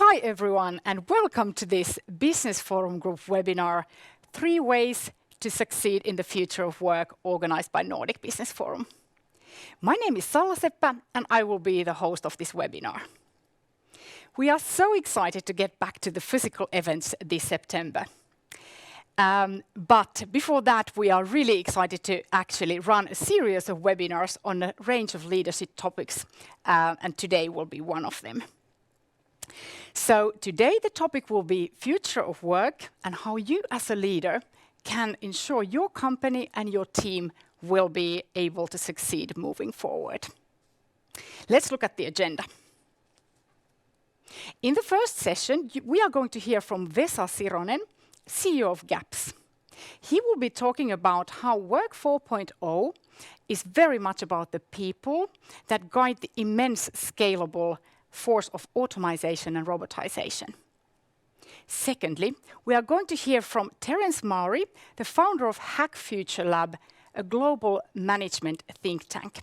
Hi everyone and welcome to this Business Forum Group webinar, 3 Ways to Succeed in the Future of Work, organized by Nordic Business Forum. My name is Salla Seppä and I will be the host of this webinar. We are so excited to get back to the physical events this September. But before that, we are really excited to actually run a series of webinars on a range of leadership topics, and today will be one of them. So today the topic will be future of work and how you as a leader can ensure your company and your team will be able to succeed moving forward. Let's look at the agenda. In the first session, we are going to hear from Vesa Sironen, CEO of GAPS. He will be talking about how Work 4.0 is very much about the people that guide the immense scalable force of automation and robotization. Secondly, we are going to hear from Terence Mauri, the founder of Hack Future Lab, a global management think tank.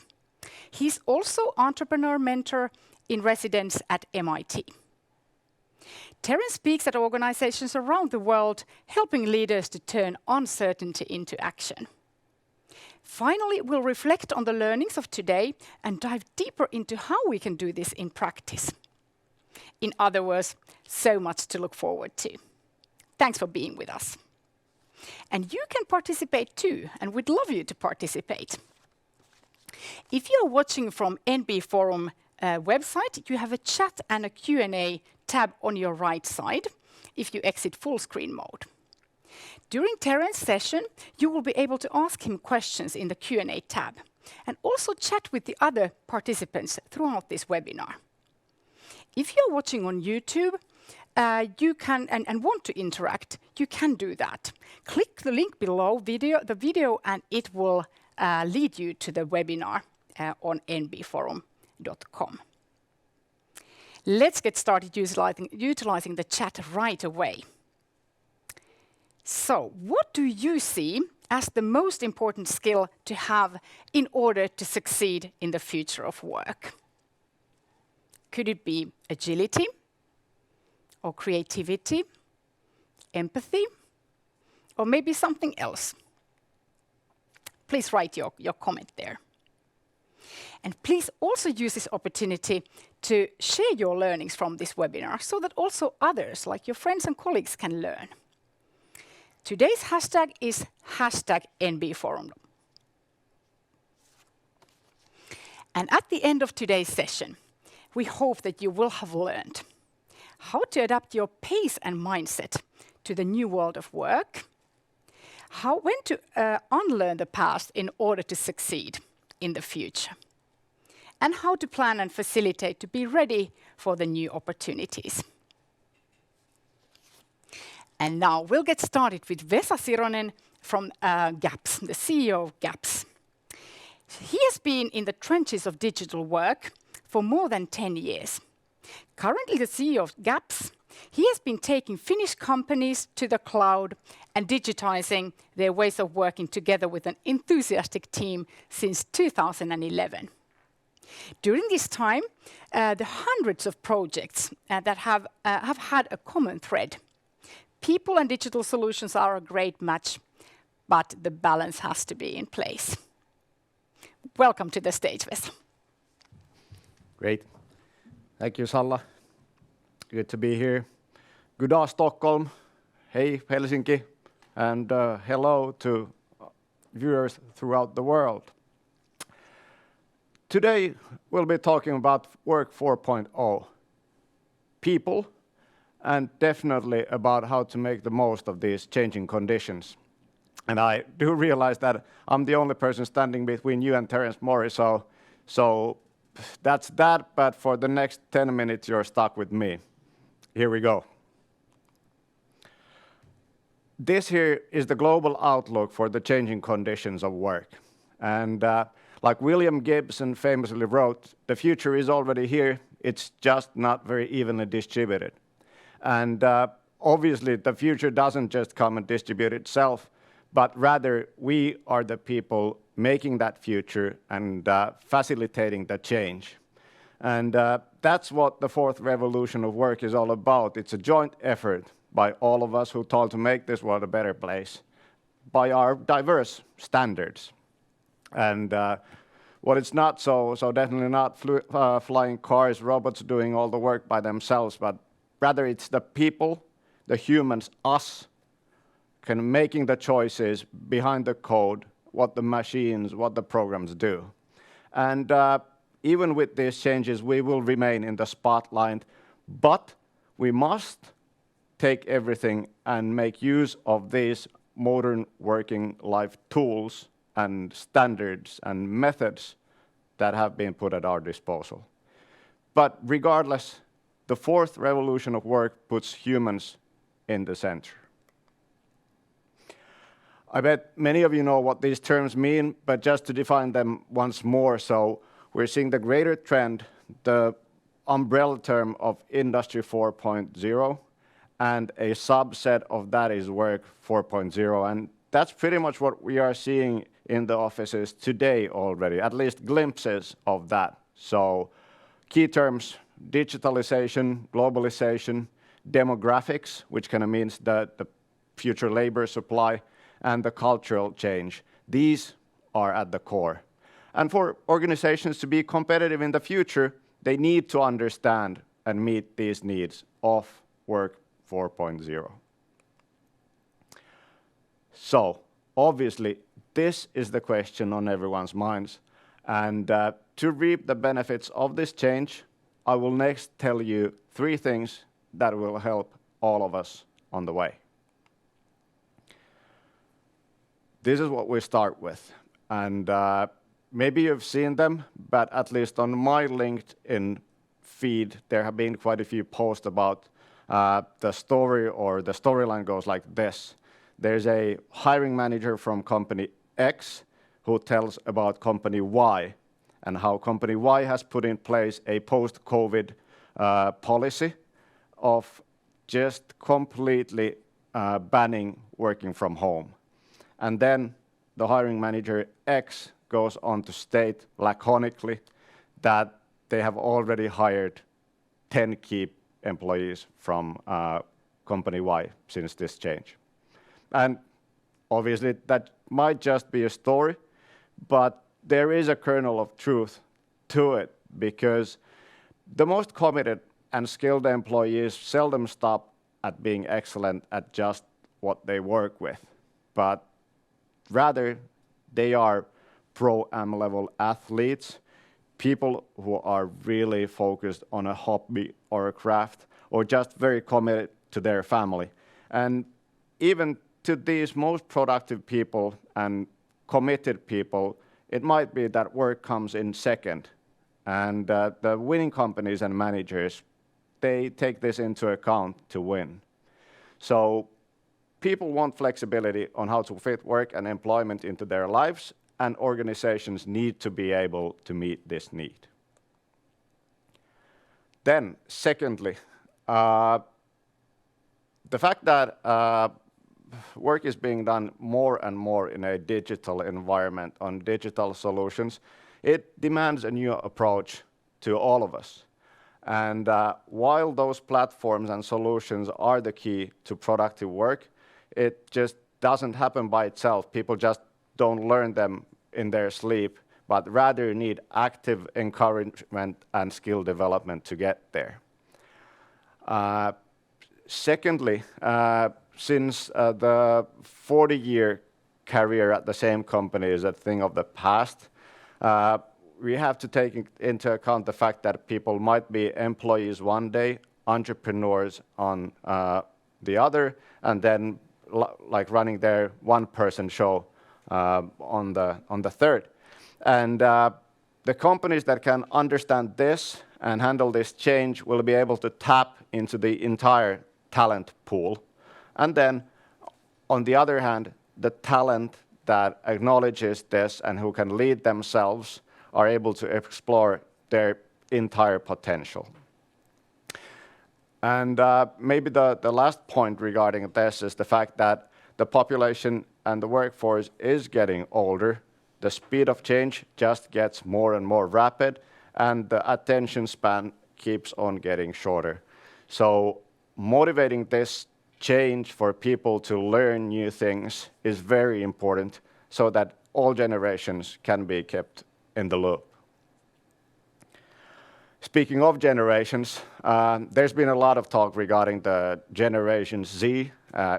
He's also entrepreneur mentor in residence at MIT. Terence speaks at organizations around the world, helping leaders to turn uncertainty into action. Finally, we'll reflect on the learnings of today and dive deeper into how we can do this in practice. In other words, so much to look forward to. Thanks for being with us. And you can participate too, and we'd love you to participate. If you're watching from NB Forum website, you have a chat and a Q&A tab on your right side if you exit full screen mode. During Terence's session, you will be able to ask him questions in the Q&A tab and also chat with the other participants throughout this webinar. If you're watching on YouTube you can and want to interact, you can do that. Click the link below the video and it will lead you to the webinar on nbforum.com. Let's get started utilizing the chat right away. So, what do you see as the most important skill to have in order to succeed in the future of work? Could it be agility, or creativity, empathy, or maybe something else? Please write your comment there. And please also use this opportunity to share your learnings from this webinar so that also others, like your friends and colleagues, can learn. Today's hashtag is #NBForum. And at the end of today's session, we hope that you will have learned how to adapt your pace and mindset to the new world of work, when to unlearn the past in order to succeed in the future, and how to plan and facilitate to be ready for the new opportunities. And now we'll get started with Vesa Sironen from GAPS, the CEO of GAPS. He has been in the trenches of digital work for more than 10 years. Currently the CEO of GAPS, he has been taking Finnish companies to the cloud and digitizing their ways of working together with an enthusiastic team since 2011. During this time, the hundreds of projects that have had a common thread. People and digital solutions are a great match, but the balance has to be in place. Welcome to the stage, Vesa. Great. Thank you, Salla. Good to be here. Good day, Stockholm. Hey, Helsinki. And hello to viewers throughout the world. Today, we'll be talking about Work 4.0. People, and definitely about how to make the most of these changing conditions. And I do realize that I'm the only person standing between you and Terence Mauri, so that's that, but for the next 10 minutes you're stuck with me. Here we go. This here is the global outlook for the changing conditions of work. And like William Gibson famously wrote, the future is already here, it's just not very evenly distributed. And obviously the future doesn't just come and distribute itself, but rather we are the people making that future and facilitating the change. And that's what the fourth revolution of work is all about. It's a joint effort by all of us who told to make this world a better place, by our diverse standards. And what it's not so definitely not flying cars, robots doing all the work by themselves, but rather it's the people, the humans, us, kind of making the choices behind the code, what the machines, what the programs do. And even with these changes, we will remain in the spotlight, but we must take everything and make use of these modern working life tools and standards and methods that have been put at our disposal. But regardless, the fourth revolution of work puts humans in the center. I bet many of you know what these terms mean, but just to define them once more, so we're seeing the greater trend, the umbrella term of Industry 4.0, and a subset of that is Work 4.0. And that's pretty much what we are seeing in the offices today already, at least glimpses of that. So key terms, digitalization, globalization, demographics, which kind of means the future labor supply, and the cultural change. These are at the core. And for organizations to be competitive in the future, they need to understand and meet these needs of Work 4.0. So, obviously, this is the question on everyone's minds. And to reap the benefits of this change, I will next tell you 3 things that will help all of us on the way. This is what we start with. And maybe you've seen them, but at least on my LinkedIn feed, there have been quite a few posts about the story, or the storyline goes like this. There's a hiring manager from company X who tells about company Y and how company Y has put in place a post-COVID policy of just completely banning working from home. And then the hiring manager X goes on to state laconically that they have already hired 10 key employees from company Y since this change. And obviously that might just be a story, but there is a kernel of truth to it, because the most committed and skilled employees seldom stop at being excellent at just what they work with, but rather they are pro-am level athletes, people who are really focused on a hobby or a craft, or just very committed to their family. And even to these most productive people and committed people, it might be that work comes in second. And the winning companies and managers, they take this into account to win. So people want flexibility on how to fit work and employment into their lives, and organizations need to be able to meet this need. Then, secondly, the fact that work is being done more and more in a digital environment on digital solutions, it demands a new approach to all of us. And while those platforms and solutions are the key to productive work, it just doesn't happen by itself. People just don't learn them in their sleep, but rather need active encouragement and skill development to get there. Secondly, since the 40-year career at the same company is a thing of the past, we have to take into account the fact that people might be employees one day, entrepreneurs on the other, and then like running their one-person show on the third. And the companies that can understand this and handle this change will be able to tap into the entire talent pool. And then, on the other hand, the talent that acknowledges this and who can lead themselves are able to explore their entire potential. And maybe the last point regarding this is the fact that the population and the workforce is getting older. The speed of change just gets more and more rapid, and the attention span keeps on getting shorter. So motivating this change for people to learn new things is very important so that all generations can be kept in the loop. Speaking of generations, there's been a lot of talk regarding the Generation Z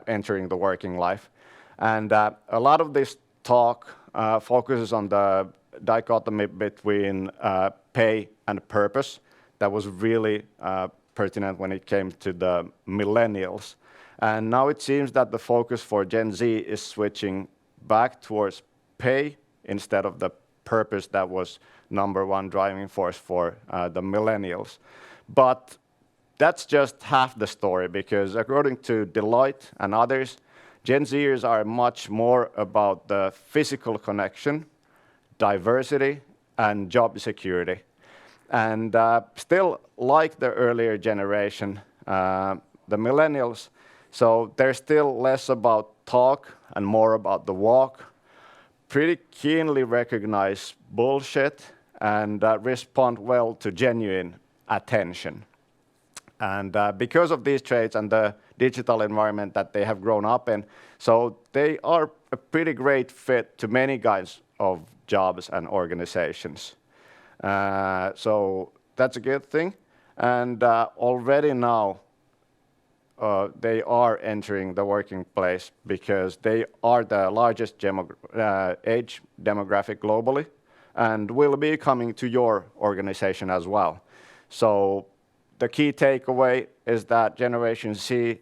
entering the working life. And a lot of this talk focuses on the dichotomy between pay and purpose that was really pertinent when it came to the millennials. And now it seems that the focus for Gen Z is switching back towards pay instead of the purpose that was number one driving force for the millennials. But that's just half the story, because according to Deloitte and others, Gen Zers are much more about the physical connection, diversity, and job security. And still, like the earlier generation, the millennials, so they're still less about talk and more about the walk, pretty keenly recognize bullshit, and respond well to genuine attention. And because of these traits and the digital environment that they have grown up in, so they are a pretty great fit to many kinds of jobs and organizations. So that's a good thing. And already now, they are entering the working place because they are the largest age demographic globally and will be coming to your organization as well. So the key takeaway is that Generation Z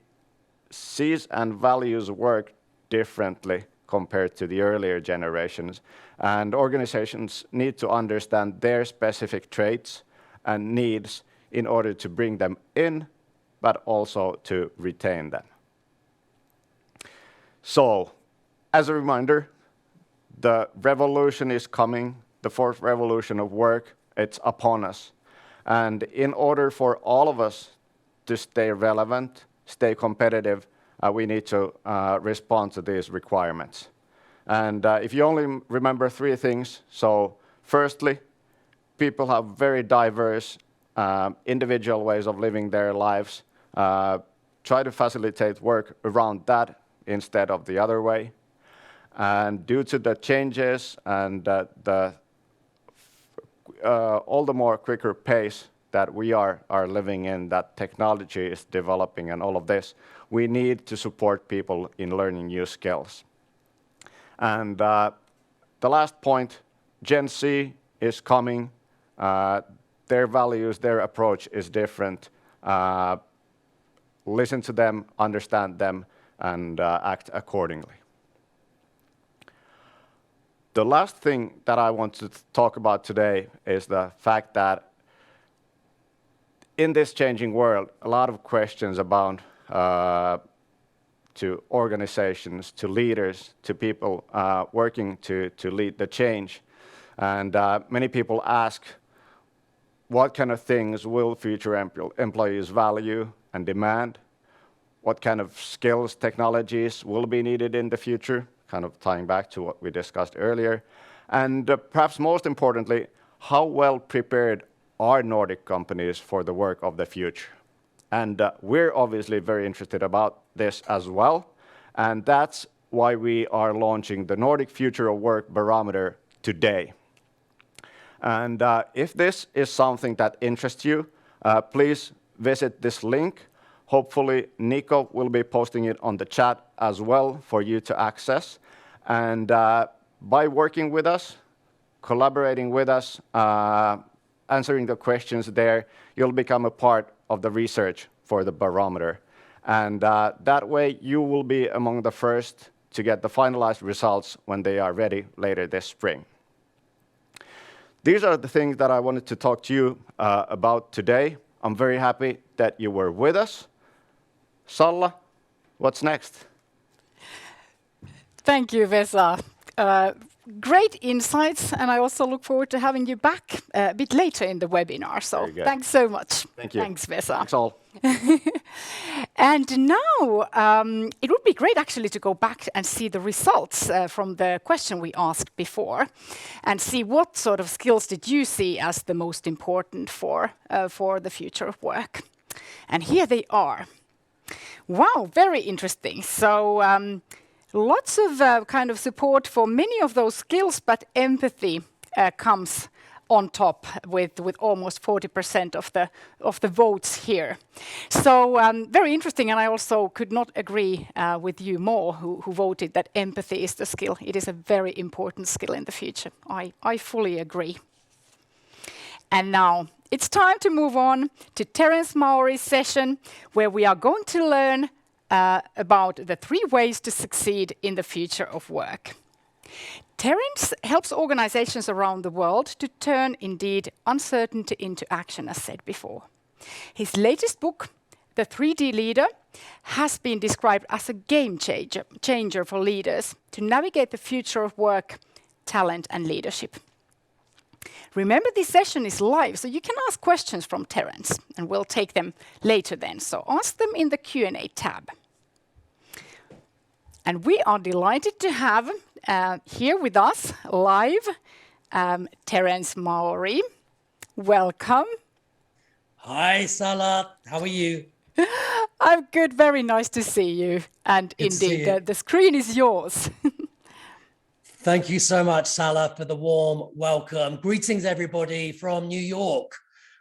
sees and values work differently compared to the earlier generations. And organizations need to understand their specific traits and needs in order to bring them in, but also to retain them. So, as a reminder, the revolution is coming, the fourth revolution of work, it's upon us. And in order for all of us to stay relevant, stay competitive, we need to respond to these requirements. And if you only remember three things, so firstly, people have very diverse individual ways of living their lives. Try to facilitate work around that instead of the other way. And due to the changes and all the more quicker pace that we are living in, that technology is developing and all of this, we need to support people in learning new skills. And the last point, Gen Z is coming. Their values, their approach is different. Listen to them, understand them, and act accordingly. The last thing that I want to talk about today is the fact that in this changing world, a lot of questions abound to organizations, to leaders, to people working to lead the change. And many people ask, what kind of things will future employees value and demand? What kind of skills, technologies will be needed in the future? Kind of tying back to what we discussed earlier. And perhaps most importantly, how well prepared are Nordic companies for the work of the future? And we're obviously very interested about this as well. And that's why we are launching the Nordic Future of Work Barometer today. And if this is something that interests you, please visit this link. Hopefully, Nico will be posting it on the chat as well for you to access. And by working with us, collaborating with us, answering the questions there, you'll become a part of the research for the barometer. And that way, you will be among the first to get the finalized results when they are ready later this spring. These are the things that I wanted to talk to you about today. I'm very happy that you were with us. Salla, what's next? Thank you, Vesa. Great insights, and I also look forward to having you back a bit later in the webinar. So thanks so much. Thank you. Thanks, Vesa. Thanks all. And now it would be great actually to go back and see the results from the question we asked before, and see what sort of skills did you see as the most important for the future of work. And here they are. Wow, very interesting. So lots of kind of support for many of those skills, but empathy comes on top with almost 40% of the votes here. So very interesting, and I also could not agree with you more who voted that empathy is the skill. It is a very important skill in the future. I fully agree. And now it's time to move on to Terence Mauri's session, where we are going to learn about the 3 ways to succeed in the future of work. Terence helps organizations around the world to turn, indeed, uncertainty into action, as said before. His latest book, The 3D Leader, has been described as a game changer for leaders to navigate the future of work, talent, and leadership. Remember, this session is live, so you can ask questions from Terence, and we'll take them later then. So ask them in the Q&A tab. And we are delighted to have here with us live Terence Mauri. Welcome. Hi, Sala. How are you? I'm good. Very nice to see you. And Good to see indeed, you. the screen is yours. Thank you so much, Sala, for the warm welcome. Greetings, everybody from New York.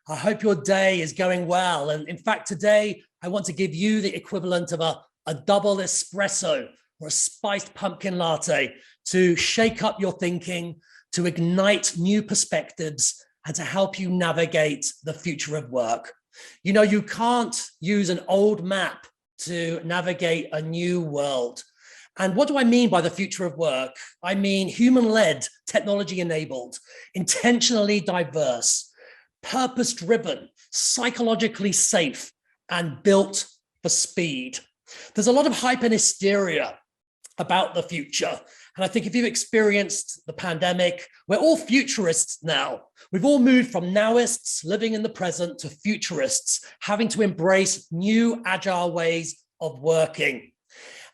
I hope your day is going well. And in fact, today, I want to give you the equivalent of a double espresso or a spiced pumpkin latte to shake up your thinking, to ignite new perspectives, and to help you navigate the future of work. You know, you can't use an old map to navigate a new world. And what do I mean by the future of work? I mean human-led, technology-enabled, intentionally diverse, purpose-driven, psychologically safe, and built for speed. There's a lot of hype and hysteria about the future. And I think if you've experienced the pandemic, we're all futurists now. We've all moved from nowists living in the present to futurists, having to embrace new agile ways of working.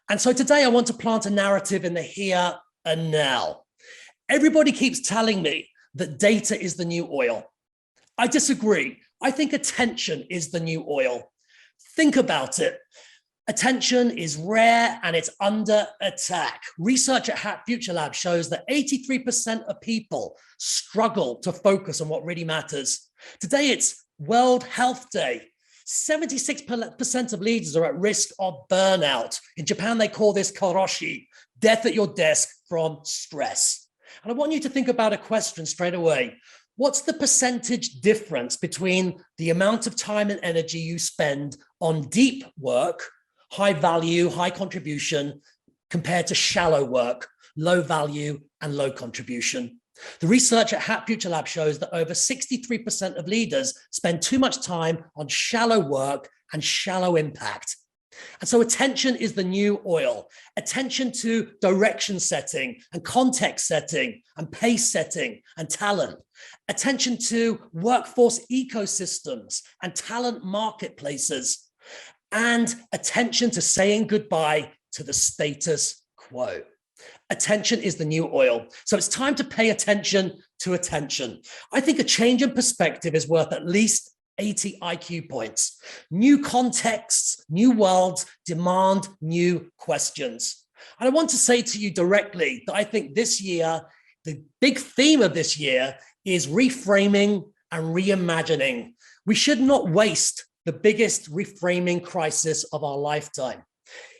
And so today I want to plant a narrative in the here and now. Everybody keeps telling me that data is the new oil. I disagree. I think attention is the new oil. Think about it. Attention is rare and it's under attack. Research at Hat Future Lab shows that 83% of people struggle to focus on what really matters. Today it's World Health Day. 76% of leaders are at risk of burnout. In Japan, they call this karoshi, death at your desk from stress. And I want you to think about a question straight away. What's the percentage difference between the amount of time and energy you spend on deep work, high value, high contribution, compared to shallow work, low value and low contribution? The research at Hat Future Lab shows that over 63% of leaders spend too much time on shallow work and shallow impact. And so attention is the new oil. Attention to direction setting and context setting and pace setting and talent. Attention to workforce ecosystems and talent marketplaces. And attention to saying goodbye to the status quo. Attention is the new oil. So it's time to pay attention to attention. I think a change in perspective is worth at least 80 IQ points. New contexts, new worlds demand new questions. And I want to say to you directly that I think this year, the big theme of this year is reframing and reimagining. We should not waste the biggest reframing crisis of our lifetime.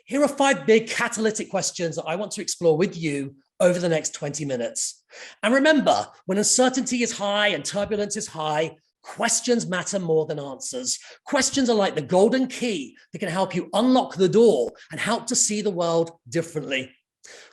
Here are 5 big catalytic questions that I want to explore with you over the next 20 minutes. And remember, when uncertainty is high and turbulence is high, questions matter more than answers. Questions are like the golden key that can help you unlock the door and help to see the world differently.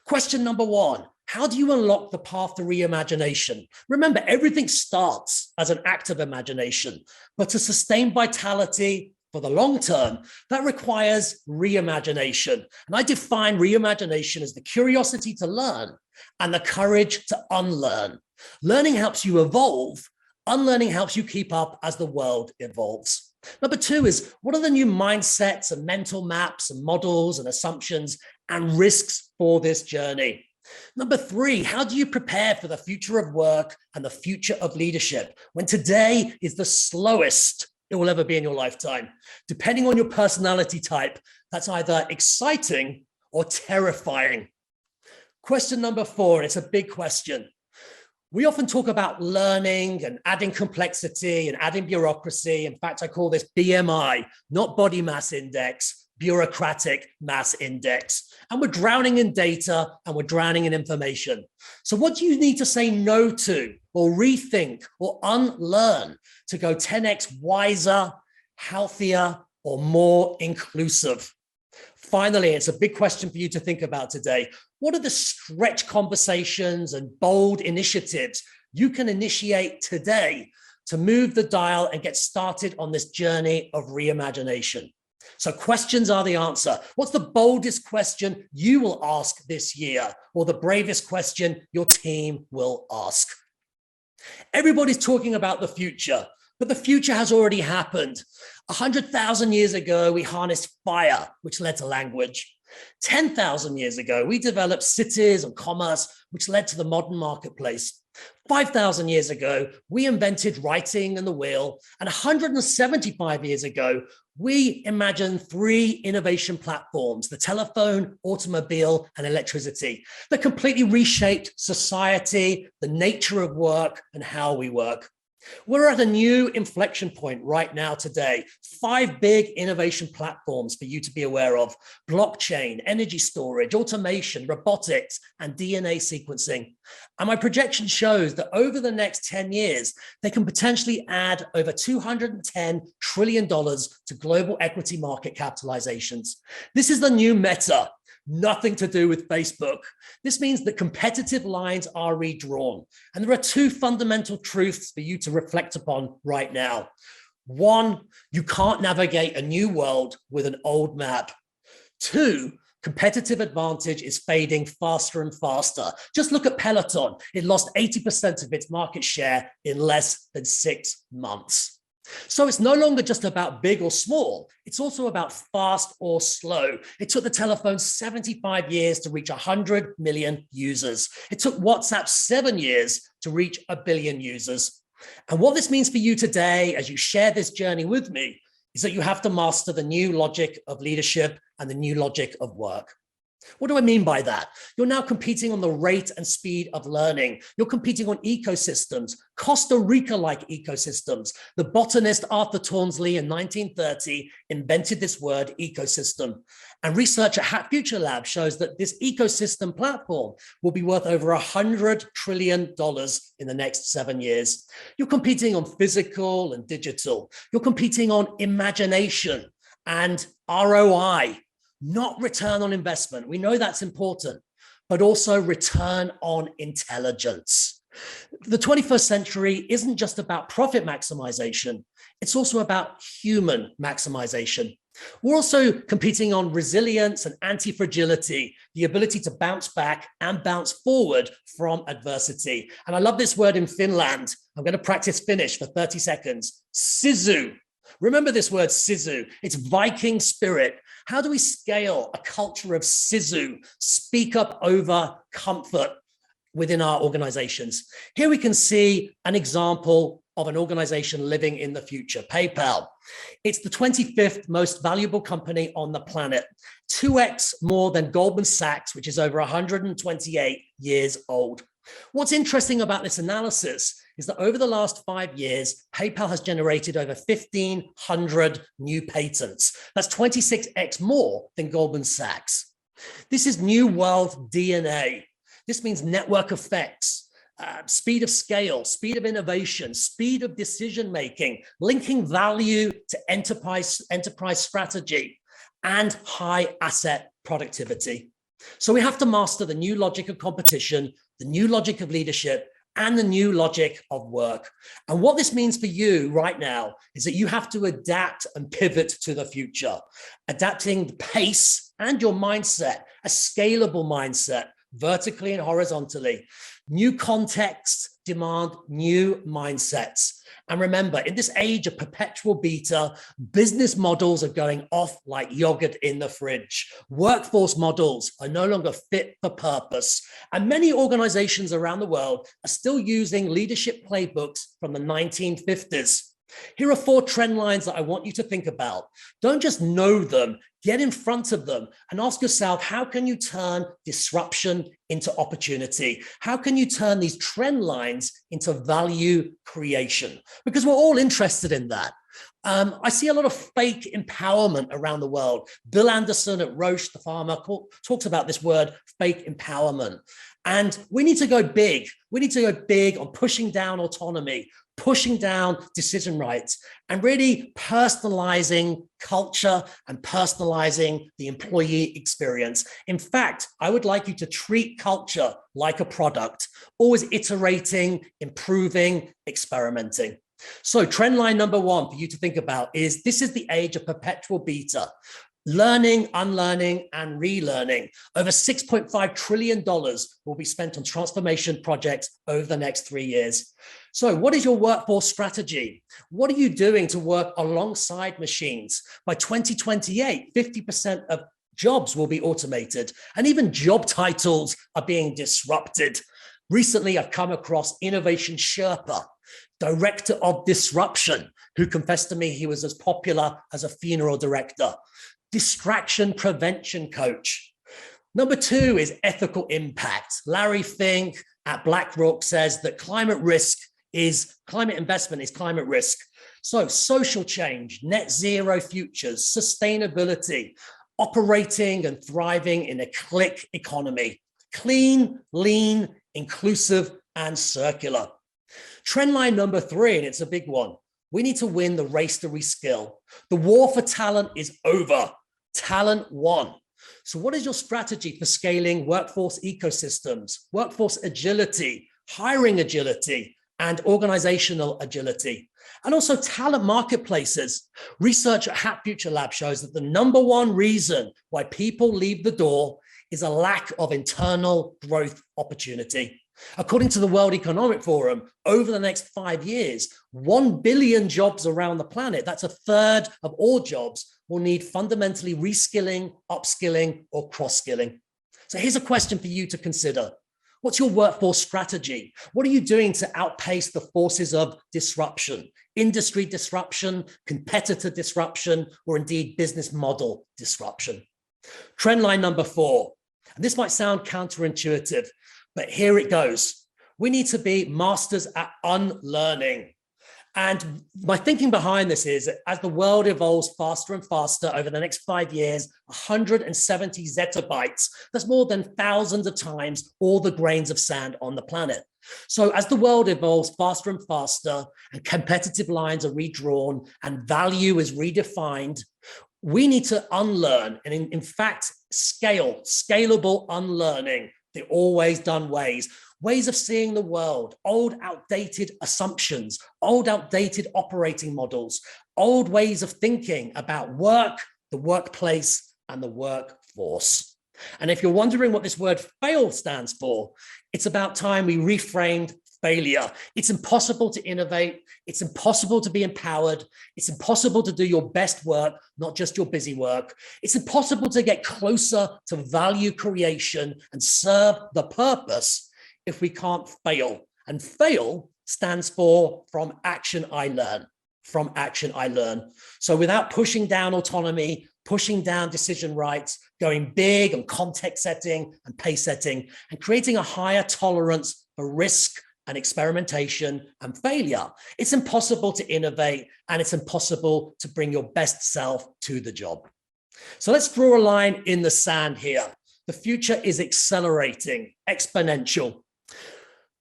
Question number 1, how do you unlock the path to reimagination? Remember, everything starts as an act of imagination, but to sustain vitality, for the long term, that requires reimagination. And I define reimagination as the curiosity to learn and the courage to unlearn. Learning helps you evolve. Unlearning helps you keep up as the world evolves. Number two is, what are the new mindsets and mental maps and models and assumptions and risks for this journey? Number three, how do you prepare for the future of work and the future of leadership when today is the slowest it will ever be in your lifetime? Depending on your personality type, that's either exciting or terrifying. Question number four, it's a big question. We often talk about learning and adding complexity and adding bureaucracy. In fact, I call this BMI, not body mass index, bureaucratic mass index. And we're drowning in data and we're drowning in information. So what do you need to say no to or rethink or unlearn to go 10x wiser, healthier, or more inclusive? Finally, it's a big question for you to think about today. What are the stretch conversations and bold initiatives you can initiate today to move the dial and get started on this journey of reimagination? So questions are the answer. What's the boldest question you will ask this year, or the bravest question your team will ask? Everybody's talking about the future, but the future has already happened. 100,000 years ago, we harnessed fire, which led to language. 10,000 years ago, we developed cities and commerce, which led to the modern marketplace. 5,000 years ago, we invented writing and the wheel. And 175 years ago, we imagined three innovation platforms, the telephone, automobile, and electricity, that completely reshaped society, the nature of work, and how we work. We're at a new inflection point right now today. 5 big innovation platforms for you to be aware of: blockchain, energy storage, automation, robotics, and DNA sequencing. And my projection shows that over the next 10 years, they can potentially add over $210 trillion to global equity market capitalizations. This is the new meta. Nothing to do with Facebook. This means that competitive lines are redrawn. And there are 2 fundamental truths for you to reflect upon right now. 1, you can't navigate a new world with an old map. 2, competitive advantage is fading faster and faster. Just look at Peloton. It lost 80% of its market share in less than 6 months. So it's no longer just about big or small. It's also about fast or slow. It took the telephone 75 years to reach 100 million users. It took WhatsApp 7 years to reach 1 billion users. And what this means for you today, as you share this journey with me, is that you have to master the new logic of leadership and the new logic of work. What do I mean by that? You're now competing on the rate and speed of learning. You're competing on ecosystems, Costa Rica-like ecosystems. The botanist Arthur Townsley in 1930 invented this word ecosystem. And research at Hat Future Lab shows that this ecosystem platform will be worth over $100 trillion in the next 7 years. You're competing on physical and digital. You're competing on imagination and ROI. Not return on investment. We know that's important, but also return on intelligence. The 21st century isn't just about profit maximization. It's also about human maximization. We're also competing on resilience and anti-fragility, the ability to bounce back and bounce forward from adversity. And I love this word in Finland. I'm going to practice Finnish for 30 seconds. Sisu. Remember this word, sisu. It's Viking spirit. How do we scale a culture of sisu, speak up over comfort within our organizations? Here we can see an example of an organization living in the future, PayPal. It's the 25th most valuable company on the planet, 2x more than Goldman Sachs, which is over 128 years old. What's interesting about this analysis is that over the last 5 years, PayPal has generated over 1,500 new patents. That's 26x more than Goldman Sachs. This is new world DNA. This means network effects, speed of scale, speed of innovation, speed of decision-making, linking value to enterprise strategy, and high asset productivity. So we have to master the new logic of competition, the new logic of leadership, and the new logic of work. And what this means for you right now is that you have to adapt and pivot to the future, adapting the pace and your mindset, a scalable mindset, vertically and horizontally. New contexts demand new mindsets. And remember, in this age of perpetual beta, business models are going off like yogurt in the fridge. Workforce models are no longer fit for purpose. And many organizations around the world are still using leadership playbooks from the 1950s. Here are 4 trend lines that I want you to think about. Don't just know them, get in front of them and ask yourself, how can you turn disruption into opportunity? How can you turn these trend lines into value creation? Because we're all interested in that. I see a lot of fake empowerment around the world. Bill Anderson at Roche, the farmer, talks about this word, fake empowerment. And we need to go big. We need to go big on pushing down autonomy, pushing down decision rights, and really personalizing culture and personalizing the employee experience. In fact, I would like you to treat culture like a product, always iterating, improving, experimenting. So trend line number 1 for you to think about is this is the age of perpetual beta. Learning, unlearning, and relearning. Over $6.5 trillion will be spent on transformation projects over the next 3 years. So what is your workforce strategy? What are you doing to work alongside machines? By 2028, 50% of jobs will be automated, and even job titles are being disrupted. Recently, I've come across Innovation Sherpa, director of disruption, who confessed to me he was as popular as a funeral director. Distraction prevention coach. Number 2 is ethical impact. Larry Fink at BlackRock says that climate investment is climate risk. So social change, net zero futures, sustainability, operating and thriving in a click economy, clean, lean, inclusive, and circular. Trend line number 3, and it's a big one. We need to win the race to reskill. The war for talent is over. Talent won. So what is your strategy for scaling workforce ecosystems, workforce agility, hiring agility, and organizational agility? And also talent marketplaces. Research at Hat Future Lab shows that the number 1 reason why people leave the door is a lack of internal growth opportunity. According to the World Economic Forum, over the next 5 years, 1 billion jobs around the planet, that's a third of all jobs, will need fundamentally reskilling, upskilling, or cross-skilling. So here's a question for you to consider. What's your workforce strategy? What are you doing to outpace the forces of disruption, industry disruption, competitor disruption, or indeed business model disruption? Trend line number 4, and this might sound counterintuitive, but here it goes. We need to be masters at unlearning. And my thinking behind this is, as the world evolves faster and faster over the next 5 years, 170 zettabytes, that's more than thousands of times all the grains of sand on the planet. So as the world evolves faster and faster, and competitive lines are redrawn, and value is redefined, we need to unlearn, and in fact, scalable unlearning, the always done ways of seeing the world, old outdated assumptions, old outdated operating models, old ways of thinking about work, the workplace, and the workforce. And if you're wondering what this word fail stands for, it's about time we reframed failure. It's impossible to innovate. It's impossible to be empowered. It's impossible to do your best work, not just your busy work. It's impossible to get closer to value creation and serve the purpose if we can't fail. And fail stands for from action I learn, from action I learn. So without pushing down autonomy, pushing down decision rights, going big on context setting and pace setting, and creating a higher tolerance for risk and experimentation and failure, it's impossible to innovate, and it's impossible to bring your best self to the job. So let's draw a line in the sand here. The future is accelerating, exponential.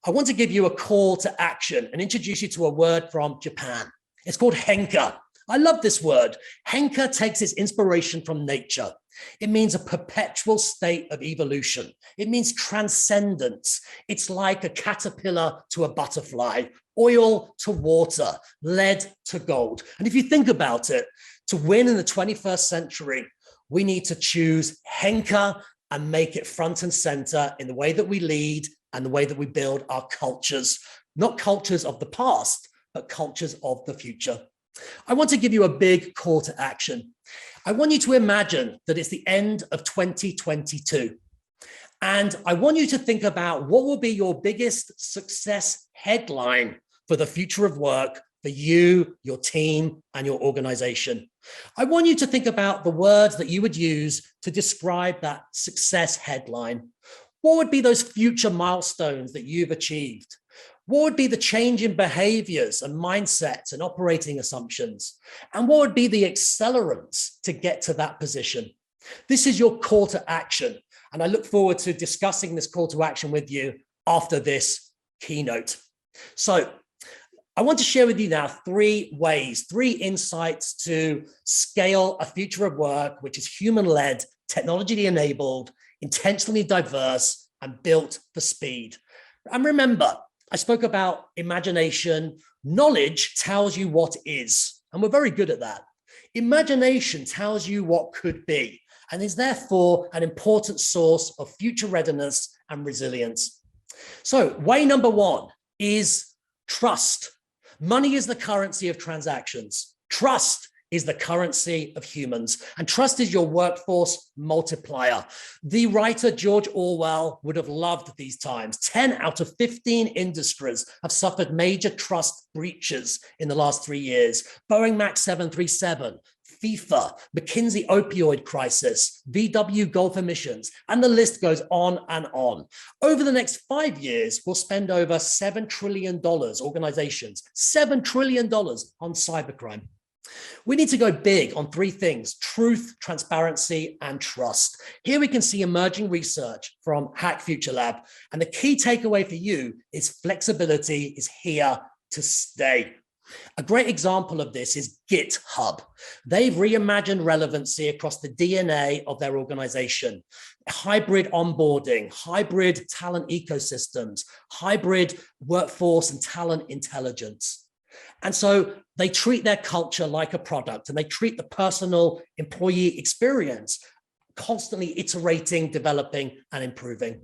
I want to give you a call to action and introduce you to a word from Japan. It's called henka. I love this word. Henker takes its inspiration from nature. It means a perpetual state of evolution. It means transcendence. It's like a caterpillar to a butterfly, oil to water, lead to gold. And if you think about it, to win in the 21st century, we need to choose Henker and make it front and center in the way that we lead and the way that we build our cultures, not cultures of the past, but cultures of the future. I want to give you a big call to action. I want you to imagine that it's the end of 2022. And I want you to think about what will be your biggest success headline for the future of work for you, your team, and your organization. I want you to think about the words that you would use to describe that success headline. What would be those future milestones that you've achieved? What would be the change in behaviors and mindsets and operating assumptions? And what would be the accelerants to get to that position? This is your call to action. And I look forward to discussing this call to action with you after this keynote. So I want to share with you now three insights to scale a future of work, which is human-led, technology-enabled, intentionally diverse, and built for speed. And remember, I spoke about imagination. Knowledge tells you what is, and we're very good at that. Imagination tells you what could be, and is therefore an important source of future readiness and resilience. So way number one is trust. Money is the currency of transactions. Trust is the currency of humans, and trust is your workforce multiplier. The writer George Orwell would have loved these times. 10 out of 15 industries have suffered major trust breaches in the last 3 years. Boeing Max 737, FIFA, McKinsey opioid crisis, VW Gulf emissions, and the list goes on and on. Over the next 5 years, we'll spend over $7 trillion, organizations, $7 trillion on cybercrime. We need to go big on three things: truth, transparency, and trust. Here we can see emerging research from Hack Future Lab. And the key takeaway for you is flexibility is here to stay. A great example of this is GitHub. They've reimagined relevancy across the DNA of their organization. Hybrid onboarding, hybrid talent ecosystems, hybrid workforce and talent intelligence. And so they treat their culture like a product, and they treat the personal employee experience constantly iterating, developing, and improving.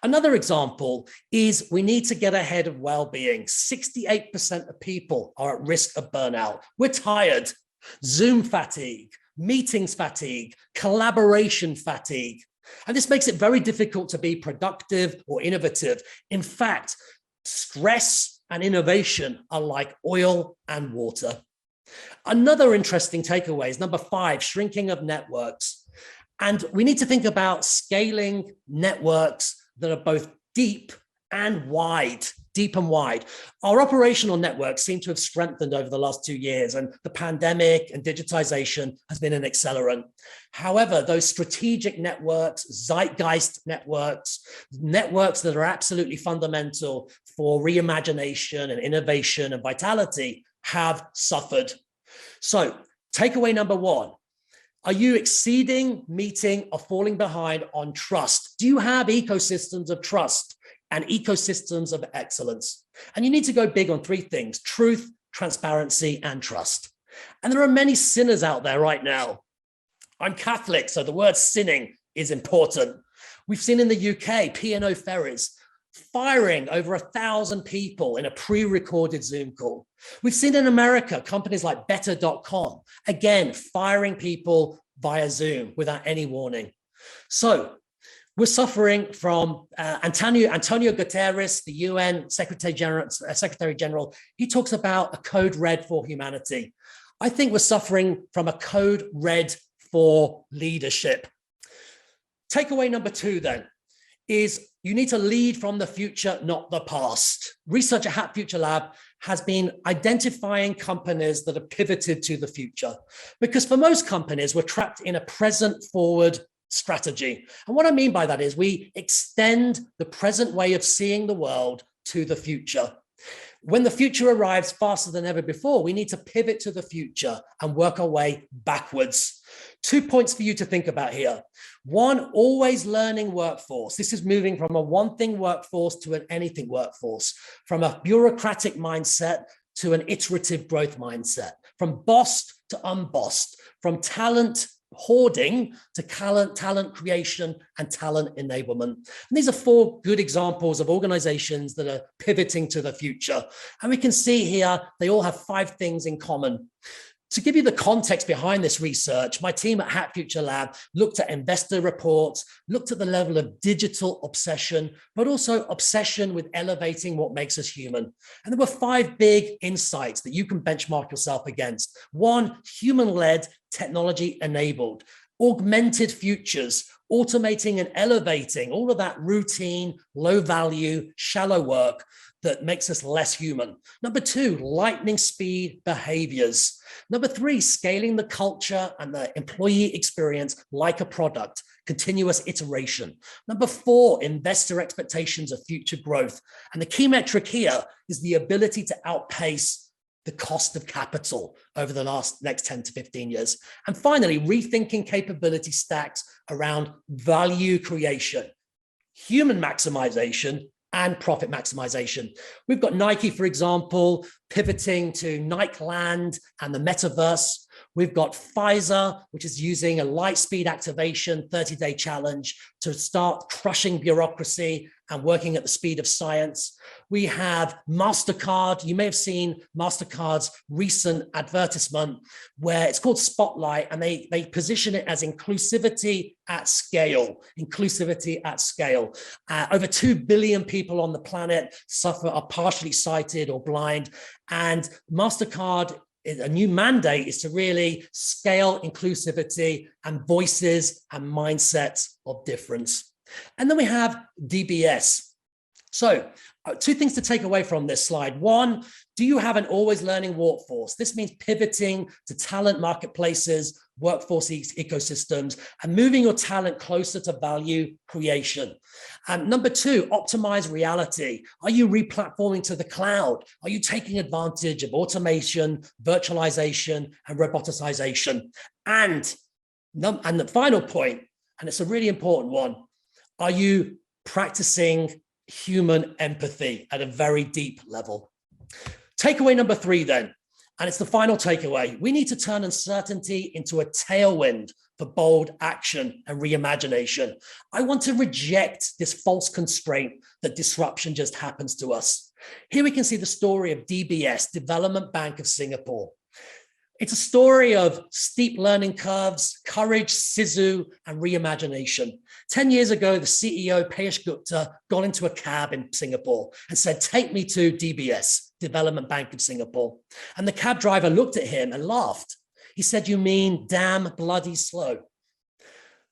Another example is we need to get ahead of well-being. 68% of people are at risk of burnout. We're tired. Zoom fatigue, meetings fatigue, collaboration fatigue. And this makes it very difficult to be productive or innovative. In fact, stress and innovation are like oil and water. Another interesting takeaway is number 5, shrinking of networks. And we need to think about scaling networks that are both deep and wide. Our operational networks seem to have strengthened over the last 2 years, and the pandemic and digitization has been an accelerant. However, those strategic networks, zeitgeist networks that are absolutely fundamental for reimagination and innovation and vitality have suffered. So takeaway number 1, are you exceeding, meeting, or falling behind on trust? Do you have ecosystems of trust and ecosystems of excellence? And you need to go big on 3 things: truth, transparency, and trust. And there are many sinners out there right now. I'm Catholic, so the word sinning is important. We've seen in the UK, P&O Ferries firing over 1,000 people in a pre-recorded Zoom call. We've seen in America, companies like Better.com, again, firing people via Zoom without any warning. So we're suffering from Antonio Guterres, the UN Secretary General. He talks about a code red for humanity. I think we're suffering from a code red for leadership. Takeaway number 2 then is you need to lead from the future, not the past. Research at Hack Future Lab has been identifying companies that have pivoted to the future, because for most companies, we're trapped in a present forward strategy. And what I mean by that is we extend the present way of seeing the world to the future. When the future arrives faster than ever before, we need to pivot to the future and work our way backwards. 2 points for you to think about here. One, always learning workforce. This is moving from a one thing workforce to an anything workforce, from a bureaucratic mindset to an iterative growth mindset, from bossed to unbossed, from talent hoarding to talent creation and talent enablement. And these are 4 good examples of organizations that are pivoting to the future. And we can see here, they all have 5 things in common. To give you the context behind this research, my team at Hack Future Lab looked at investor reports, looked at the level of digital obsession, but also obsession with elevating what makes us human. And there were 5 big insights that you can benchmark yourself against. 1, human-led, technology-enabled, augmented futures, automating and elevating all of that routine, low-value, shallow work that makes us less human. Number 2, lightning speed behaviors. Number 3, scaling the culture and the employee experience like a product, continuous iteration. Number 4, investor expectations of future growth. And the key metric here is the ability to outpace the cost of capital over the next 10 to 15 years. And finally, rethinking capability stacks around value creation, human maximization, and profit maximization. We've got Nike, for example, pivoting to Nikeland and the metaverse. We've got Pfizer, which is using a light speed activation 30-day challenge to start crushing bureaucracy and working at the speed of science. We have MasterCard. You may have seen MasterCard's recent advertisement where it's called Spotlight, and they position it as inclusivity at scale, inclusivity at scale. Over 2 billion people on the planet are partially sighted or blind, and MasterCard, a new mandate is to really scale inclusivity and voices and mindsets of difference. And then we have DBS. So 2 things to take away from this slide. 1, do you have an always learning workforce? This means pivoting to talent marketplaces, workforce ecosystems, and moving your talent closer to value creation. Number 2, optimize reality. Are you replatforming to the cloud? Are you taking advantage of automation, virtualization, and roboticization? And the final point, and it's a really important one, are you practicing human empathy at a very deep level? Takeaway number 3 then, and it's the final takeaway. We need to turn uncertainty into a tailwind for bold action and reimagination. I want to reject this false constraint that disruption just happens to us. Here we can see the story of DBS, Development Bank of Singapore. It's a story of steep learning curves, courage, sisu, and reimagination. 10 years ago, the CEO, Piyush Gupta, got into a cab in Singapore and said, "Take me to DBS, Development Bank of Singapore." And the cab driver looked at him and laughed. He said, "You mean damn bloody slow."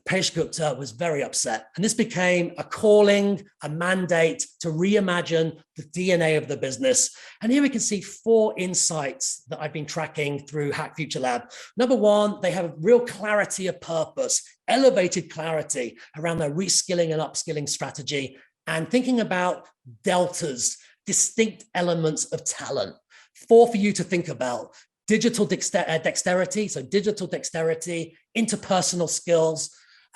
Piyush Gupta was very upset, and this became a calling, a mandate to reimagine the DNA of the business. And here we can see 4 insights that I've been tracking through Hack Future Lab. Number 1, they have a real clarity of purpose, elevated clarity around their reskilling and upskilling strategy, and thinking about deltas, distinct elements of talent. 4 for you to think about: digital dexterity, so digital dexterity, interpersonal skills,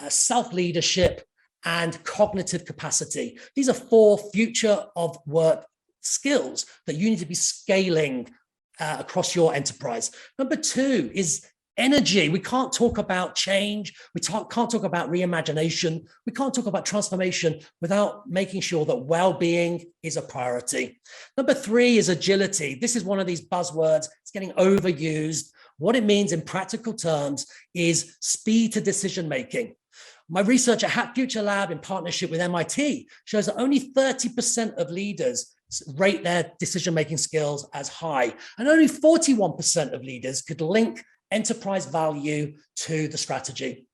self-leadership, and cognitive capacity. These are 4 future of work skills that you need to be scaling across your enterprise. Number 2 is energy. We can't talk about change. We can't talk about reimagination. We can't talk about transformation without making sure that well-being is a priority. Number 3 is agility. This is one of these buzzwords. It's getting overused. What it means in practical terms is speed to decision-making. My research at Hack Future Lab in partnership with MIT shows that only 30% of leaders rate their decision-making skills as high, and only 41% of leaders could link enterprise value to the strategy.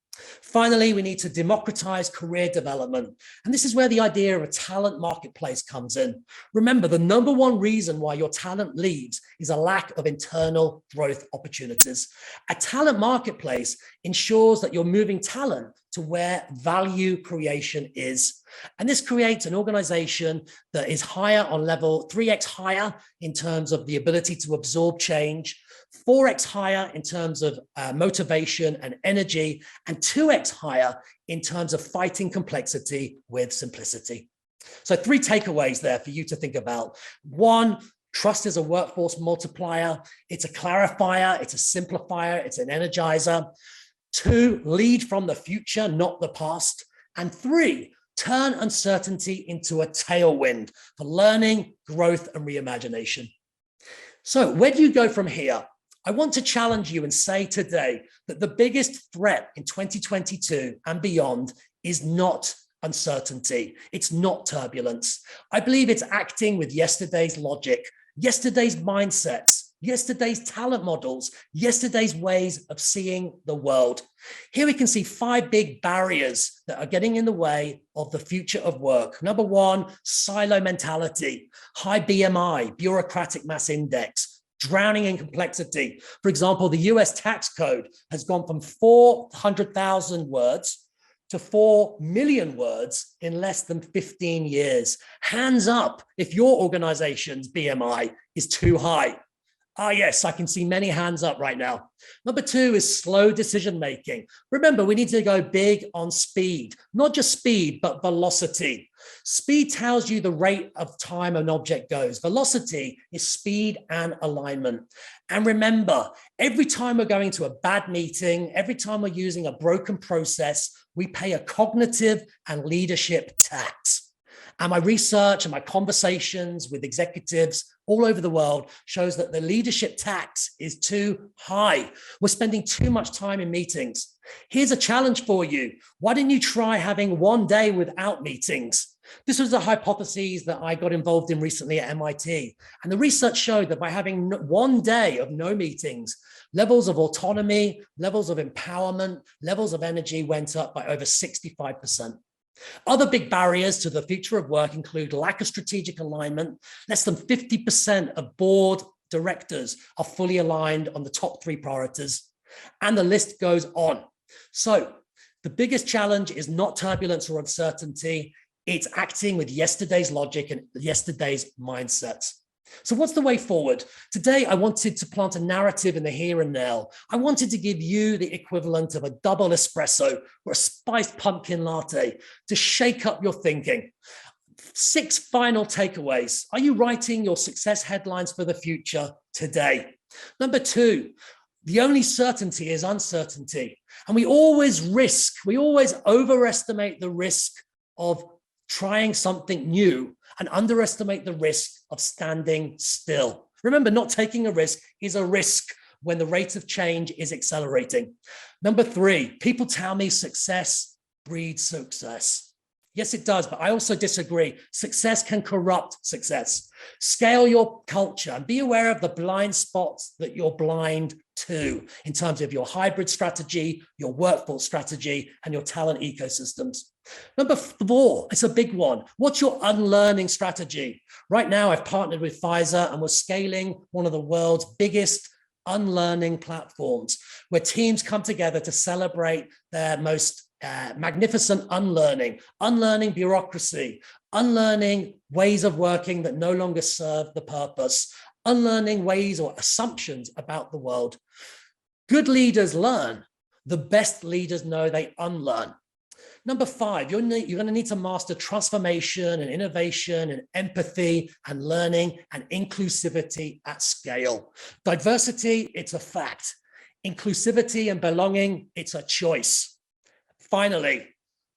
Finally, we need to democratize career development. And this is where the idea of a talent marketplace comes in. Remember, the number 1 reason why your talent leaves is a lack of internal growth opportunities. A talent marketplace ensures that you're moving talent to where value creation is. And this creates an organization that is higher on level, 3x higher in terms of the ability to absorb change, 4x higher in terms of motivation and energy, and 2x higher in terms of fighting complexity with simplicity. So 3 takeaways there for you to think about. 1, trust is a workforce multiplier. It's a clarifier, it's a simplifier, it's an energizer. 2, lead from the future, not the past. And 3, turn uncertainty into a tailwind for learning, growth, and reimagination. So where do you go from here? I want to challenge you and say today that the biggest threat in 2022 and beyond is not uncertainty. It's not turbulence. I believe it's acting with yesterday's logic, yesterday's mindsets, yesterday's talent models, yesterday's ways of seeing the world. Here we can see 5 big barriers that are getting in the way of the future of work. Number 1, silo mentality, high BMI, bureaucratic mass index, drowning in complexity. For example, the US tax code has gone from 400,000 words to 4 million words in less than 15 years. Hands up if your organization's BMI is too high. Ah, yes, I can see many hands up right now. Number 2 is slow decision-making. Remember, we need to go big on speed, not just speed, but velocity. Speed tells you the rate of time an object goes. Velocity is speed and alignment. And remember, every time we're going to a bad meeting, every time we're using a broken process, we pay a cognitive and leadership tax. And my research and my conversations with executives all over the world shows that the leadership tax is too high. We're spending too much time in meetings. Here's a challenge for you. Why didn't you try having 1 day without meetings? This was a hypothesis that I got involved in recently at MIT. And the research showed that by having 1 day of no meetings, levels of autonomy, levels of empowerment, levels of energy went up by over 65%. Other big barriers to the future of work include lack of strategic alignment. Less than 50% of board directors are fully aligned on the top 3 priorities, and the list goes on. So the biggest challenge is not turbulence or uncertainty. It's acting with yesterday's logic and yesterday's mindsets. So what's the way forward? Today, I wanted to plant a narrative in the here and now. I wanted to give you the equivalent of a double espresso or a spiced pumpkin latte to shake up your thinking. 6 final takeaways. Are you writing your success headlines for the future today? Number 2, the only certainty is uncertainty. And we always overestimate the risk of trying something new and underestimate the risk of standing still. Remember, not taking a risk is a risk when the rate of change is accelerating. Number 3, people tell me success breeds success. Yes, it does, but I also disagree. Success can corrupt success. Scale your culture and be aware of the blind spots that you're blind to in terms of your hybrid strategy, your workforce strategy, and your talent ecosystems. Number 4, it's a big one. What's your unlearning strategy? Right now, I've partnered with Pfizer and we're scaling one of the world's biggest unlearning platforms where teams come together to celebrate their most magnificent unlearning bureaucracy, unlearning ways of working that no longer serve the purpose, unlearning ways or assumptions about the world. Good leaders learn. The best leaders know they unlearn. Number 5, you're going to need to master transformation and innovation and empathy and learning and inclusivity at scale. Diversity, it's a fact. Inclusivity and belonging, it's a choice. Finally,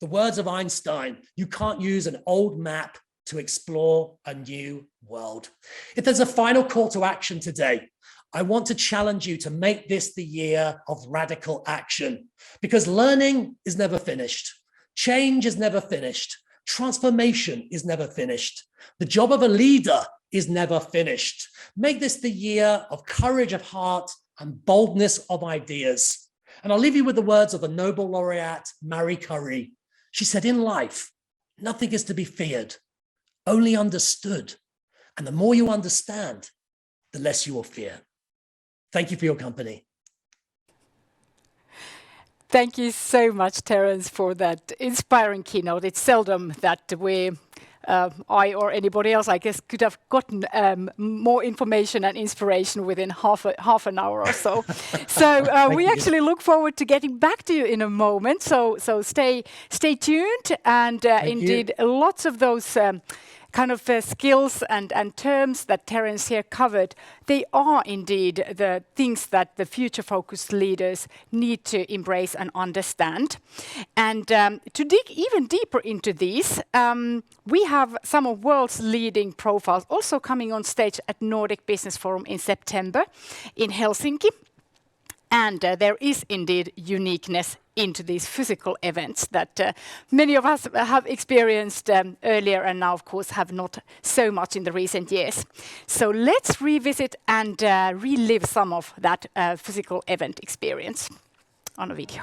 the words of Einstein, you can't use an old map to explore a new world. If there's a final call to action today, I want to challenge you to make this the year of radical action, because learning is never finished. Change is never finished. Transformation is never finished. The job of a leader is never finished. Make this the year of courage of heart and boldness of ideas. And I'll leave you with the words of the Nobel laureate, Marie Curie. She said, in life, nothing is to be feared, only understood. And the more you understand, the less you will fear. Thank you for your company. Thank you so much, Terence, for that inspiring keynote. It's seldom that I or anybody else, I guess, could have gotten more information and inspiration within half an hour or so. So we actually look forward to getting back to you in a moment. So stay tuned, and indeed, lots of those kind of skills and terms that Terence here covered, they are indeed the things that the future-focused leaders need to embrace and understand. And to dig even deeper into these, we have some of world's leading profiles also coming on stage at Nordic Business Forum in September in Helsinki. And there is indeed uniqueness into these physical events that many of us have experienced earlier and now, of course, have not so much in the recent years. So let's revisit and relive some of that physical event experience on a video.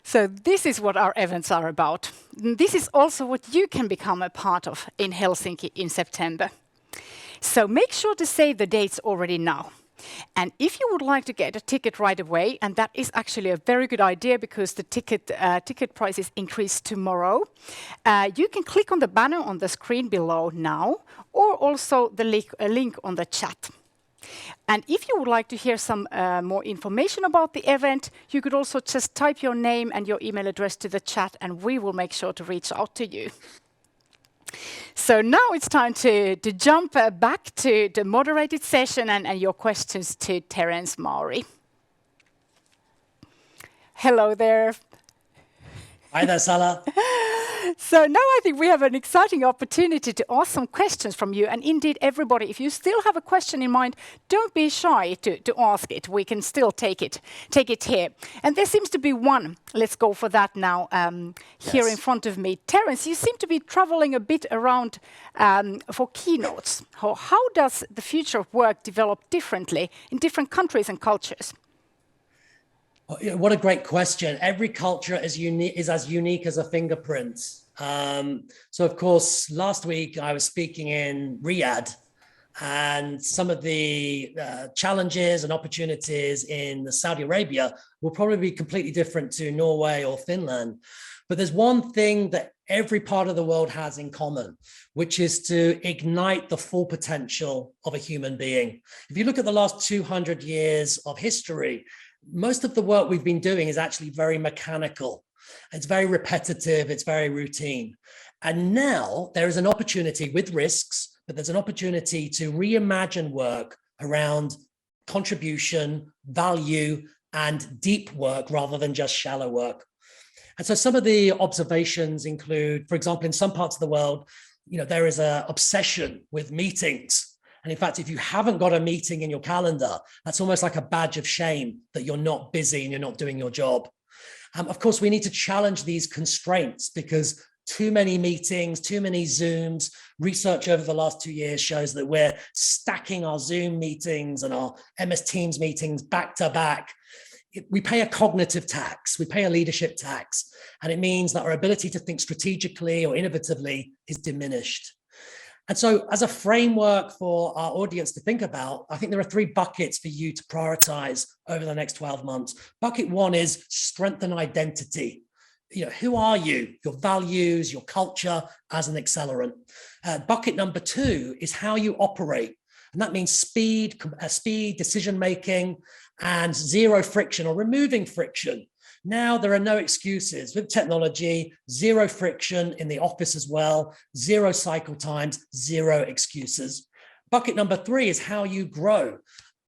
So this is what our events are about. This is also what you can become a part of in Helsinki in September. So make sure to save the dates already now. And if you would like to get a ticket right away, and that is actually a very good idea because the ticket prices increase tomorrow, you can click on the banner on the screen below now, or also the link on the chat. And if you would like to hear some more information about the event, you could also just type your name and your email address to the chat, and we will make sure to reach out to you. So now it's time to jump back to the moderated session and your questions to Terence Mauri. Hello there. Hi there, Sala. So now I think we have an exciting opportunity to ask some questions from you. And indeed, everybody, if you still have a question in mind, don't be shy to ask it. We can still take it here. And there seems to be one. Let's go for that now here in front of me. Terence, you seem to be traveling a bit around for keynotes. How does the future of work develop differently in different countries and cultures? What a great question. Every culture is as unique as a fingerprint. So, of course, last week I was speaking in Riyadh, and some of the challenges and opportunities in Saudi Arabia will probably be completely different to Norway or Finland. But there's one thing that every part of the world has in common, which is to ignite the full potential of a human being. If you look at the last 200 years of history, most of the work we've been doing is actually very mechanical. It's very repetitive. It's very routine. And now there is an opportunity with risks, but there's an opportunity to reimagine work around contribution, value, and deep work rather than just shallow work. And so some of the observations include, for example, in some parts of the world, there is an obsession with meetings. And in fact, if you haven't got a meeting in your calendar, that's almost like a badge of shame that you're not busy and you're not doing your job. Of course, we need to challenge these constraints because too many meetings, too many Zooms. Research over the last 2 years shows that we're stacking our Zoom meetings and our MS Teams meetings back to back. We pay a cognitive tax, we pay a leadership tax, and it means that our ability to think strategically or innovatively is diminished. And so as a framework for our audience to think about, I think there are 3 buckets for you to prioritize over the next 12 months. Bucket 1 is strengthen identity. Who are you? Your values, your culture as an accelerant. Bucket number 2 is how you operate. And that means speed, decision-making, and zero friction or removing friction. Now there are no excuses. With technology, zero friction in the office as well, zero cycle times, zero excuses. Bucket number 3 is how you grow.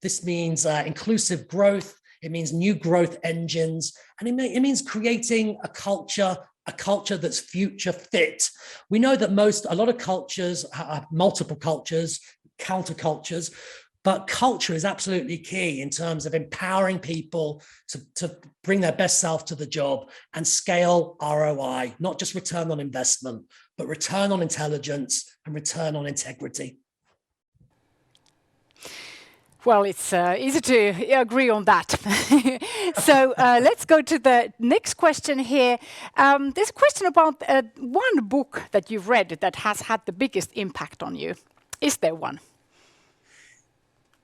This means inclusive growth. It means new growth engines, and it means creating a culture that's future fit. We know that a lot of cultures have multiple cultures, countercultures, but culture is absolutely key in terms of empowering people to bring their best self to the job and scale ROI, not just return on investment, but return on intelligence and return on integrity. Well, it's easy to agree on that. So let's go to the next question here. There's a question about one book that you've read that has had the biggest impact on you. Is there one?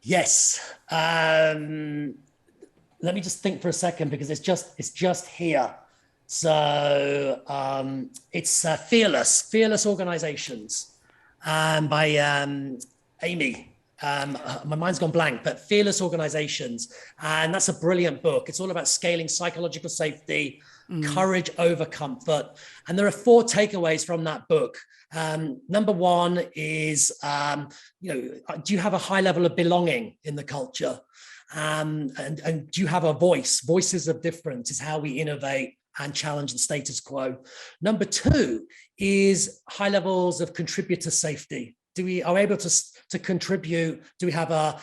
Yes. Let me just think for a second because it's just here. So it's Fearless Organizations by Amy. My mind's gone blank, but Fearless Organizations. And that's a brilliant book. It's all about scaling psychological safety, courage over comfort. And there are 4 takeaways from that book. Number 1 is, do you have a high level of belonging in the culture? And do you have a voice? Voices of difference is how we innovate and challenge the status quo. Number 2 is high levels of contributor safety. Are we able to contribute? Do we have a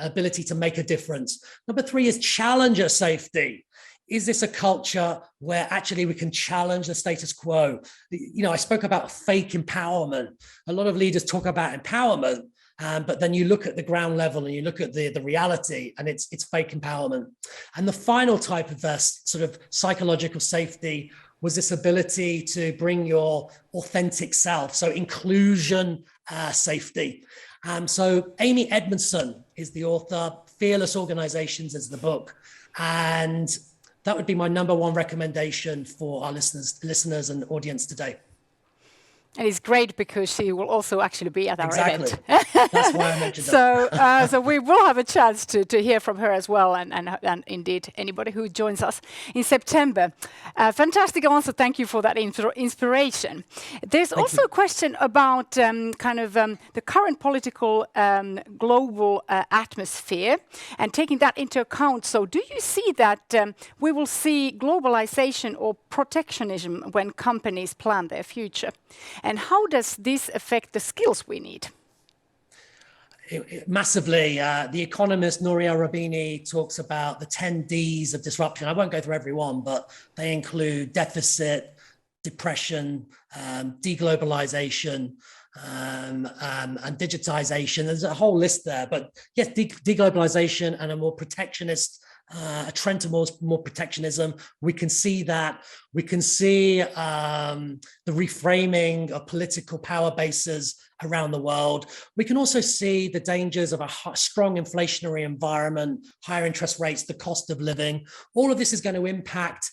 ability to make a difference? Number 3 is challenger safety. Is this a culture where actually we can challenge the status quo? I spoke about fake empowerment. A lot of leaders talk about empowerment, but then you look at the ground level and you look at the reality, and it's fake empowerment. And the final type of sort of psychological safety was this ability to bring your authentic self. So inclusion, safety. So Amy Edmondson is the author. Fearless Organizations is the book. And that would be my number 1 recommendation for our listeners and audience today. And it's great because she will also actually be at our event. That's why I mentioned that. So we will have a chance to hear from her as well, and indeed anybody who joins us in September. Fantastic answer. Thank you for that inspiration. There's also a question about the current political global atmosphere and taking that into account. So do you see that we will see globalization or protectionism when companies plan their future? And how does this affect the skills we need? Massively. The economist Nouriel Roubini talks about the 10 Ds of disruption. I won't go through every one, but they include deficit, depression, deglobalization, and digitization. There's a whole list there, but yes, deglobalization and a more protectionist, a trend towards more protectionism. We can see that. We can see the reframing of political power bases around the world. We can also see the dangers of a strong inflationary environment, higher interest rates, the cost of living. All of this is going to impact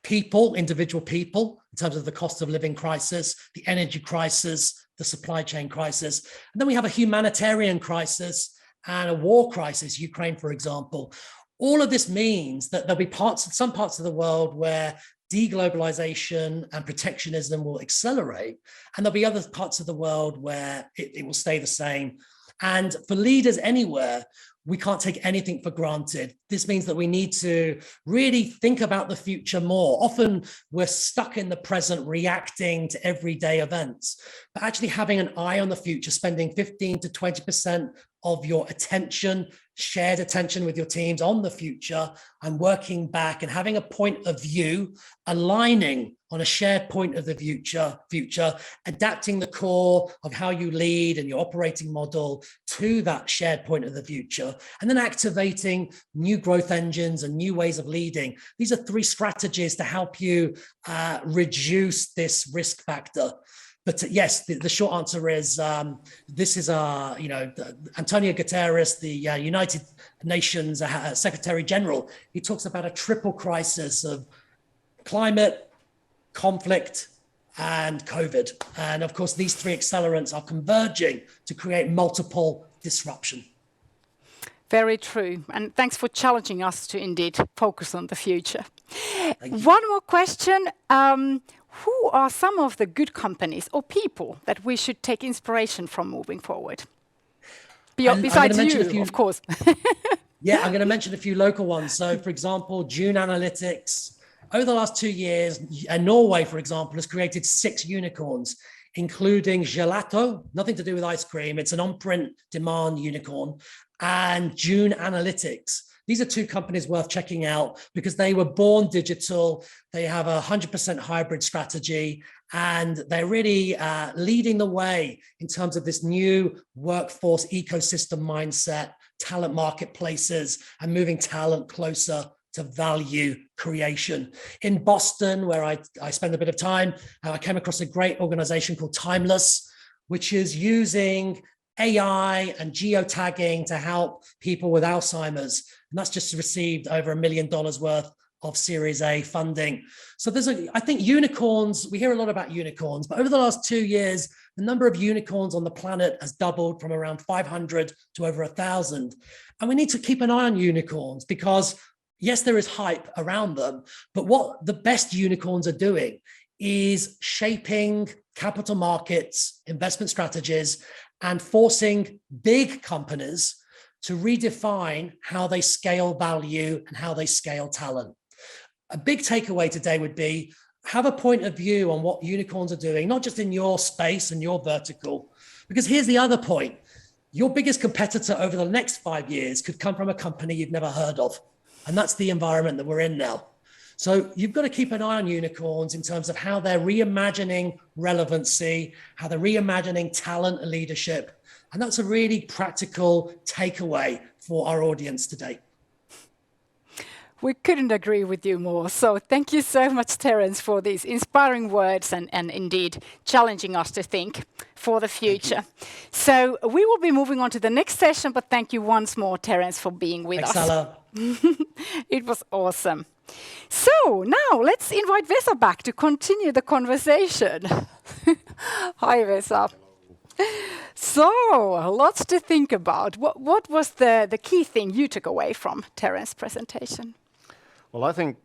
people, individual people, in terms of the cost of living crisis, the energy crisis, the supply chain crisis. And then we have a humanitarian crisis and a war crisis, Ukraine, for example. All of this means that there'll be some parts of the world where deglobalization and protectionism will accelerate, and there'll be other parts of the world where it will stay the same. And for leaders anywhere, we can't take anything for granted. This means that we need to really think about the future more. Often we're stuck in the present, reacting to everyday events, but actually having an eye on the future, spending 15 to 20% of your attention, shared attention with your teams on the future, and working back and having a point of view, aligning on a shared point of the future, adapting the core of how you lead and your operating model to that shared point of the future, and then activating new growth engines and new ways of leading. These are 3 strategies to help you reduce this risk factor. But yes, the short answer is this is Antonio Guterres, the United Nations Secretary General. He talks about a triple crisis of climate, conflict, and COVID. And of course, these 3 accelerants are converging to create multiple disruption. Very true. And thanks for challenging us to indeed focus on the future. One more question. Who are some of the good companies or people that we should take inspiration from moving forward? Besides you, of course. Yeah, I'm going to mention a few local ones. So, for example, June Analytics. Over the last 2 years, Norway, for example, has created 6 unicorns, including Gelato, nothing to do with ice cream. It's an on-print demand unicorn, and June Analytics. These are 2 companies worth checking out because they were born digital. They have a 100% hybrid strategy, and they're really leading the way in terms of this new workforce ecosystem mindset, talent marketplaces, and moving talent closer to value creation. In Boston, where I spend a bit of time, I came across a great organization called Timeless, which is using AI and geotagging to help people with Alzheimer's. And that's just received over $1 million worth of Series A funding. So I think unicorns, we hear a lot about unicorns, but over the last 2 years, the number of unicorns on the planet has doubled from around 500 to over 1,000. And we need to keep an eye on unicorns because yes, there is hype around them, but what the best unicorns are doing is shaping capital markets, investment strategies, and forcing big companies to redefine how they scale value and how they scale talent. A big takeaway today would be have a point of view on what unicorns are doing, not just in your space and your vertical, because here's the other point. Your biggest competitor over the next 5 years could come from a company you've never heard of. And that's the environment that we're in now. So you've got to keep an eye on unicorns in terms of how they're reimagining relevancy, how they're reimagining talent and leadership. And that's a really practical takeaway for our audience today. We couldn't agree with you more. So thank you so much, Terence, for these inspiring words and indeed challenging us to think for the future. So we will be moving on to the next session, but thank you once more, Terence, for being with us. Salah. It was awesome. So now let's invite Vesa back to continue the conversation. Hi, Vesa. So, lots to think about. What was the key thing you took away from Terence's presentation? Well, I think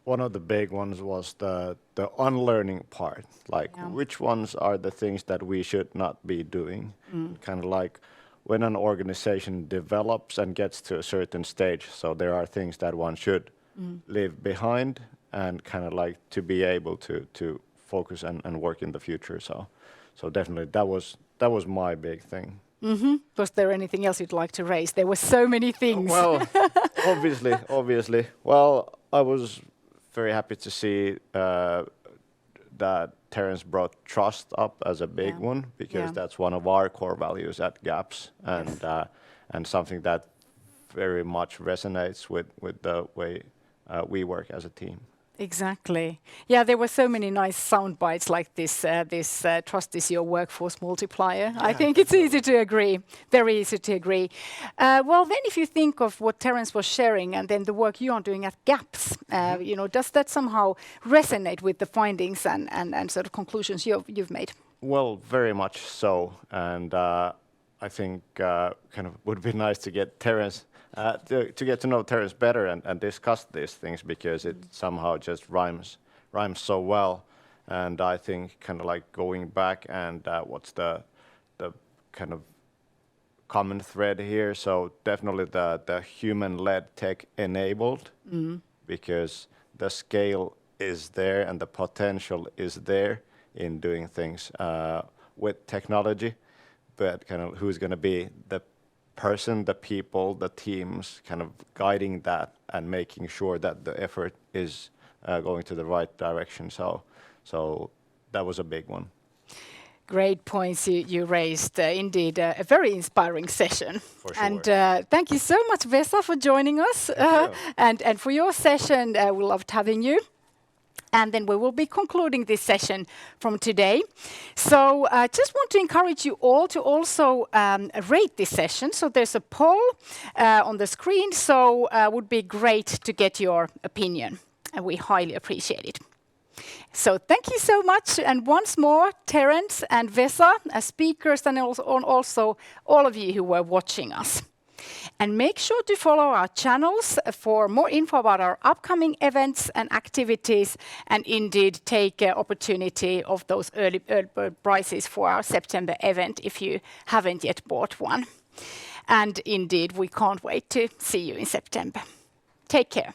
one of the big ones was the unlearning part. Like, which ones are the things that we should not be doing? Kind of like when an organization develops and gets to a certain stage, so there are things that one should leave behind and kind of like to be able to focus and work in the future. So definitely that was my big thing. Was there anything else you'd like to raise? There were so many things. Well, obviously. Well, I was very happy to see that Terence brought trust up as a big one, because that's one of our core values at GAPS, and something that very much resonates with the way we work as a team. Exactly. Yeah, there were so many nice sound bites like this. Trust is your workforce multiplier. Yeah, I think it's easy to agree. Very easy to agree. Well, then, if you think of what Terence was sharing, and then the work you are doing at GAPS, does that somehow resonate with the findings and sort of conclusions you've made? Well, very much so, and I think kind of would be nice to get Terence. To get to know Terence better and discuss these things, because it somehow just rhymes so well. And I think kind of like going back and what's the kind of common thread here. So definitely the human-led tech enabled, because the scale is there and the potential is there in doing things with technology, but kind of who's going to be the person, the people, the teams kind of guiding that and making sure that the effort is going to the right direction. So that was a big one. Great points you raised. Indeed, a very inspiring session. For sure. And thank you so much, Vesa, for joining us. And for your session, we loved having you. And then we will be concluding this session from today. So I just want to encourage you all to also rate this session. So there's a poll on the screen. So it would be great to get your opinion. And we highly appreciate it. So thank you so much. And once more, Terence and Vesa as speakers, and also all of you who were watching us. And make sure to follow our channels for more info about our upcoming events and activities, and indeed take opportunity of those early bird prices for our September event if you haven't yet bought one. And indeed, we can't wait to see you in September. Take care.